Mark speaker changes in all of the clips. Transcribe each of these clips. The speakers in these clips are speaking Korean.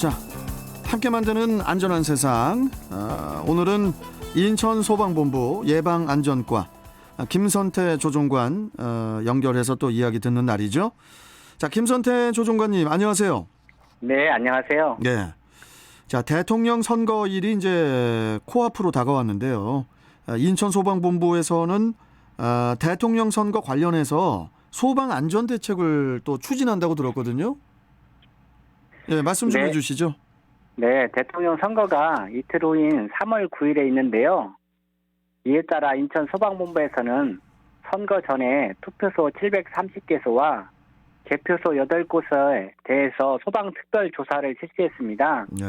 Speaker 1: 자, 함께 만드는 안전한 세상. 오늘은 인천소방본부 예방안전과 김선태 조종관 연결해서 또 이야기 듣는 날이죠. 자, 김선태 조종관님 안녕하세요.
Speaker 2: 네, 안녕하세요.
Speaker 1: 네. 자, 대통령 선거일이 이제 코앞으로 다가왔는데요. 인천소방본부에서는 대통령 선거 관련해서 소방 안전 대책을 또 추진한다고 들었거든요. 네, 말씀 좀 해주시죠.
Speaker 2: 네, 대통령 선거가 이틀 후인 3월 9일에 있는데요. 이에 따라 인천 소방본부에서는 선거 전에 투표소 730개소와 개표소 8곳에 대해서 소방특별 조사를 실시했습니다.
Speaker 1: 네.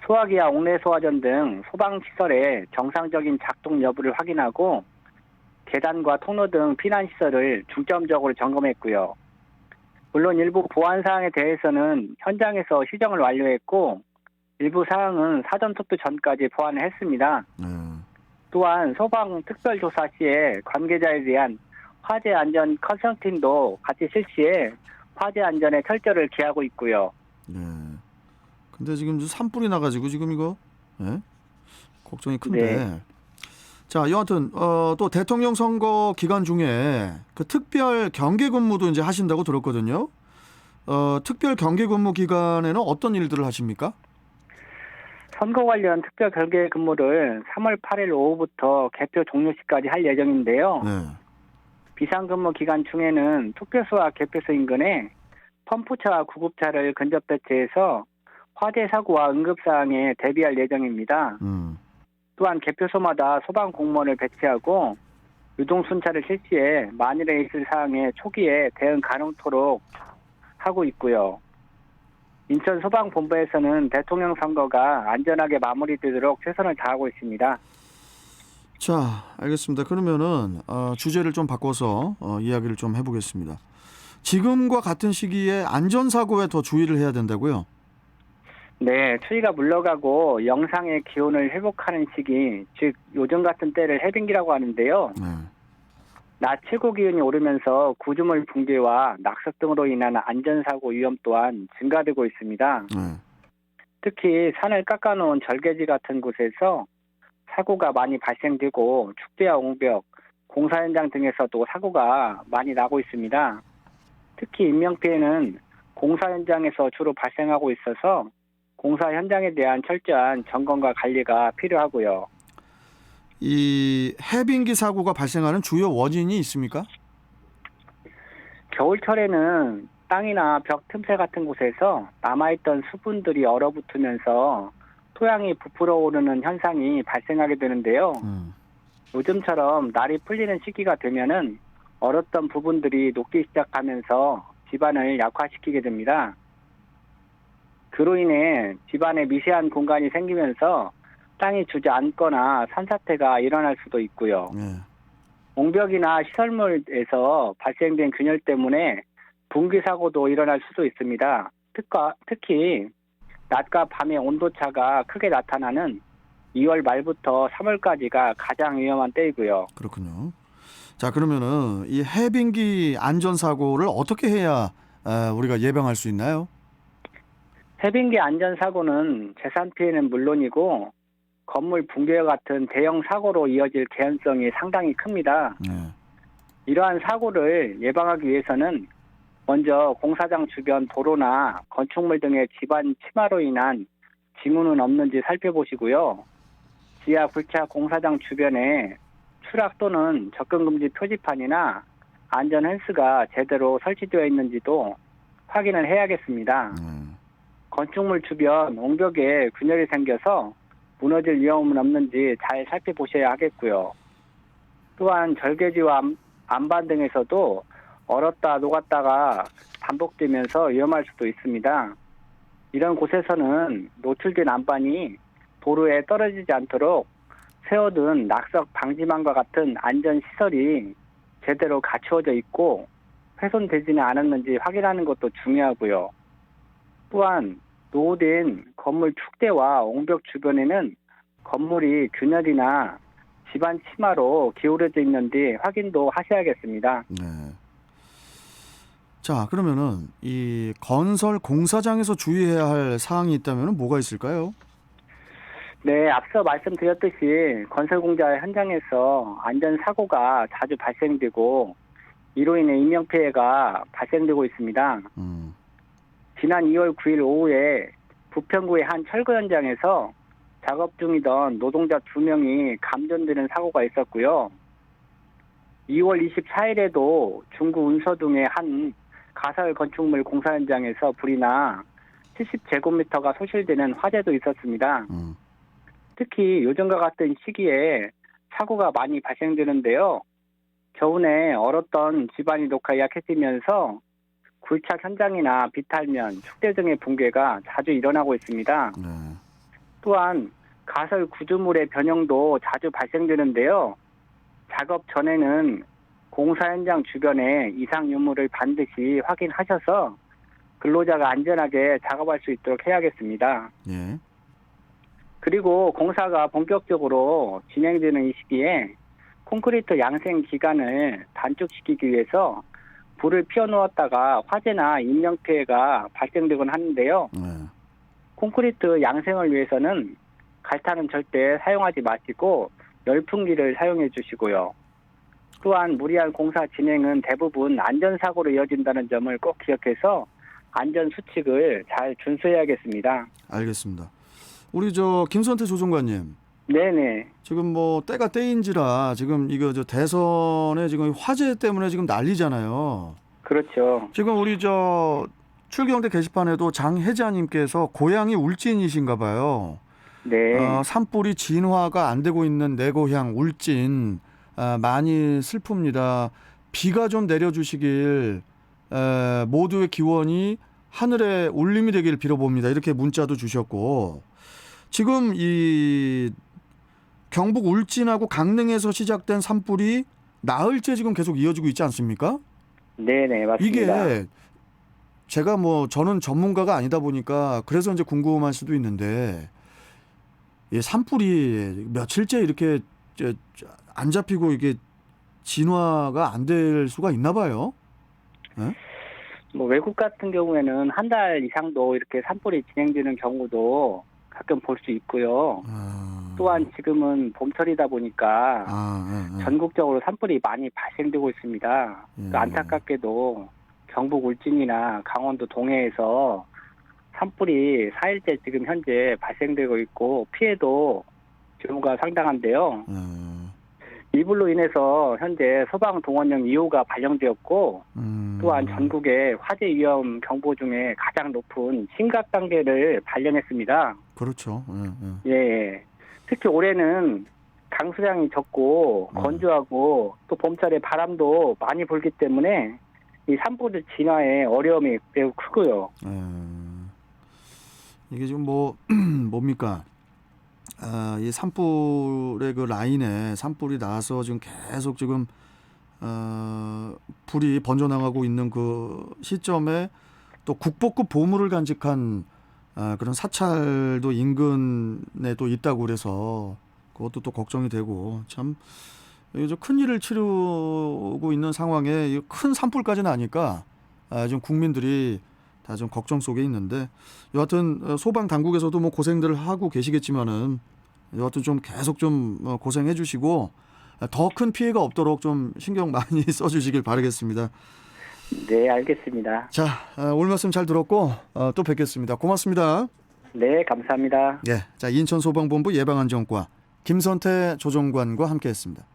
Speaker 2: 소화기와 옥내소화전 등 소방시설의 정상적인 작동 여부를 확인하고 계단과 통로 등 피난시설을 중점적으로 점검했고요. 물론 일부 보안 사항에 대해서는 현장에서 시정을 완료했고 일부 사항은 사전투표 전까지 보완을 했습니다. 또한 소방 특별조사 시에 관계자에 대한 화재 안전 컨설팅도 같이 실시해 화재 안전에 철저를 기하고 있고요.
Speaker 1: 네. 근데 지금 산불이 나가지고 지금 이거 걱정이 큰데.
Speaker 2: 네.
Speaker 1: 자, 여하튼 또 대통령 선거 기간 중에 그 특별 경계 근무도 이제 하신다고 들었거든요. 특별 경계 근무 기간에는 어떤 일들을 하십니까?
Speaker 2: 선거 관련 특별 경계 근무를 3월 8일 오후부터 개표 종료 시까지 할 예정인데요.
Speaker 1: 네.
Speaker 2: 비상근무 기간 중에는 투표소와 개표소 인근에 펌프차와 구급차를 근접 배치해서 화재 사고와 응급 사항에 대비할 예정입니다. 또한 개표소마다 소방 공무원을 배치하고 유동 순찰을 실시해 만일에 있을 사항에 초기에 대응 가능토록 하고 있고요. 인천 소방본부에서는 대통령 선거가 안전하게 마무리되도록 최선을 다하고 있습니다.
Speaker 1: 자, 알겠습니다. 그러면은 주제를 좀 바꿔서 이야기를 좀 해보겠습니다. 지금과 같은 시기에 안전사고에 더 주의를 해야 된다고요?
Speaker 2: 네, 추위가 물러가고 영상의 기온을 회복하는 시기, 즉 요즘 같은 때를 해빙기라고 하는데요. 낮 최고 기온이 오르면서 구조물 붕괴와 낙석 등으로 인한 안전사고 위험 또한 증가되고 있습니다. 특히 산을 깎아놓은 절개지 같은 곳에서 사고가 많이 발생되고 축대와 옹벽, 공사 현장 등에서도 사고가 많이 나고 있습니다. 특히 인명피해는 공사 현장에서 주로 발생하고 있어서 공사 현장에 대한 철저한 점검과 관리가 필요하고요.
Speaker 1: 이 해빙기 사고가 발생하는 주요 원인이 있습니까?
Speaker 2: 겨울철에는 땅이나 벽 틈새 같은 곳에서 남아있던 수분들이 얼어붙으면서 토양이 부풀어 오르는 현상이 발생하게 되는데요. 요즘처럼 날이 풀리는 시기가 되면은 얼었던 부분들이 녹기 시작하면서 집안을 약화시키게 됩니다. 그로 인해 집안에 미세한 공간이 생기면서 땅이 주저앉거나 산사태가 일어날 수도 있고요. 옹벽이나 시설물에서 발생된 균열 때문에 붕괴 사고도 일어날 수도 있습니다. 특히 낮과 밤의 온도차가 크게 나타나는 2월 말부터 3월까지가 가장 위험한 때이고요.
Speaker 1: 그렇군요. 자, 그러면은 이 해빙기 안전사고를 어떻게 해야 우리가 예방할 수 있나요?
Speaker 2: 해빙기 안전사고는 재산 피해는 물론이고 건물 붕괴와 같은 대형 사고로 이어질 개연성이 상당히 큽니다. 이러한 사고를 예방하기 위해서는 먼저 공사장 주변 도로나 건축물 등의 집안 침하로 인한 징후는 없는지 살펴보시고요. 지하 굴착 공사장 주변에 추락 또는 접근 금지 표지판이나 안전 펜스가 제대로 설치되어 있는지도 확인을 해야겠습니다. 건축물 주변 옹벽에 균열이 생겨서 무너질 위험은 없는지 잘 살펴보셔야 하겠고요. 또한 절개지와 안반 등에서도 얼었다 녹았다가 반복되면서 위험할 수도 있습니다. 이런 곳에서는 노출된 안반이 도로에 떨어지지 않도록 세워둔 낙석 방지망과 같은 안전시설이 제대로 갖추어져 있고 훼손되지는 않았는지 확인하는 것도 중요하고요. 또한 노후된 건물 축대와 옹벽 주변에는 건물이 균열이나 집안 침하로 기울어져 있는지 확인도 하셔야겠습니다.
Speaker 1: 네. 자, 그러면은 이 건설 공사장에서 주의해야 할 사항이 있다면 뭐가 있을까요?
Speaker 2: 네, 앞서 말씀드렸듯이 건설 공사 현장에서 안전 사고가 자주 발생되고 이로 인해 인명 피해가 발생되고 있습니다. 지난 2월 9일 오후에 부평구의 한 철거 현장에서 작업 중이던 노동자 2명이 감전되는 사고가 있었고요. 2월 24일에도 중구 운서동의 한 가설 건축물 공사 현장에서 불이 나 70제곱미터가 소실되는 화재도 있었습니다. 특히 요즘과 같은 시기에 사고가 많이 발생되는데요. 겨우내 얼었던 집안이 녹아 약해지면서 굴착 현장이나 비탈면, 축대 등의 붕괴가 자주 일어나고 있습니다. 또한 가설 구조물의 변형도 자주 발생되는데요. 작업 전에는 공사 현장 주변에 이상 유무를 반드시 확인하셔서 근로자가 안전하게 작업할 수 있도록 해야겠습니다.
Speaker 1: 예.
Speaker 2: 그리고 공사가 본격적으로 진행되는 이 시기에 콘크리트 양생 기간을 단축시키기 위해서 불을 피워놓았다가 화재나 인명피해가 발생되곤 하는데요. 콘크리트 양생을 위해서는 갈탄은 절대 사용하지 마시고 열풍기를 사용해 주시고요. 또한 무리한 공사 진행은 대부분 안전사고로 이어진다는 점을 꼭 기억해서 안전수칙을 잘 준수해야겠습니다.
Speaker 1: 알겠습니다. 우리 김선태 조정관님.
Speaker 2: 네네.
Speaker 1: 지금 뭐 때가 때인지라 지금 이거 대선에 지금 화재 때문에 지금 난리잖아요.
Speaker 2: 그렇죠.
Speaker 1: 지금 우리 출경대 게시판에도 장혜자님께서 고향이 울진이신가 봐요.
Speaker 2: 네.
Speaker 1: 산불이 진화가 안 되고 있는 내 고향 울진 많이 슬픕니다. 비가 좀 내려주시길 모두의 기원이 하늘에 울림이 되길 빌어봅니다. 이렇게 문자도 주셨고 지금 이 경북 울진하고 강릉에서 시작된 산불이 나흘째 지금 계속 이어지고 있지 않습니까?
Speaker 2: 네네, 맞습니다.
Speaker 1: 이게 제가 저는 전문가가 아니다 보니까 그래서 이제 궁금할 수도 있는데 이 산불이 며칠째 이렇게 안 잡히고 이게 진화가 안 될 수가 있나 봐요. 네?
Speaker 2: 외국 같은 경우에는 한 달 이상도 이렇게 산불이 진행되는 경우도 가끔 볼 수 있고요. 또한 지금은 봄철이다 보니까 전국적으로 산불이 많이 발생되고 있습니다. 안타깝게도 경북 울진이나 강원도 동해에서 산불이 4일째 지금 현재 발생되고 있고 피해도 규모가 상당한데요. 이 불로 인해서 현재 소방동원령 2호가 발령되었고 또한 전국의 화재 위험 경보 중에 가장 높은 심각 단계를 발령했습니다.
Speaker 1: 그렇죠.
Speaker 2: 예. 특히 올해는 강수량이 적고 건조하고 또 봄철에 바람도 많이 불기 때문에 이 산불 진화의 어려움이 매우 크고요.
Speaker 1: 이게 지금 뭡니까? 이 산불의 그 라인에 산불이 나서 지금 계속 지금 불이 번져나가고 있는 그 시점에 또 국보급 보물을 간직한 그런 사찰도 인근에 또 있다고 그래서 그것도 또 걱정이 되고 참 큰 일을 치르고 있는 상황에 큰 산불까지 나니까 좀 국민들이 다 좀 걱정 속에 있는데 여하튼 소방 당국에서도 고생들을 하고 계시겠지만은 여하튼 좀 계속 좀 고생해 주시고 더 큰 피해가 없도록 좀 신경 많이 써주시길 바라겠습니다.
Speaker 2: 네, 알겠습니다.
Speaker 1: 자, 오늘 말씀 잘 들었고 또 뵙겠습니다. 고맙습니다.
Speaker 2: 네, 감사합니다.
Speaker 1: 자, 인천소방본부 예방안전과 김선태 조정관과 함께했습니다.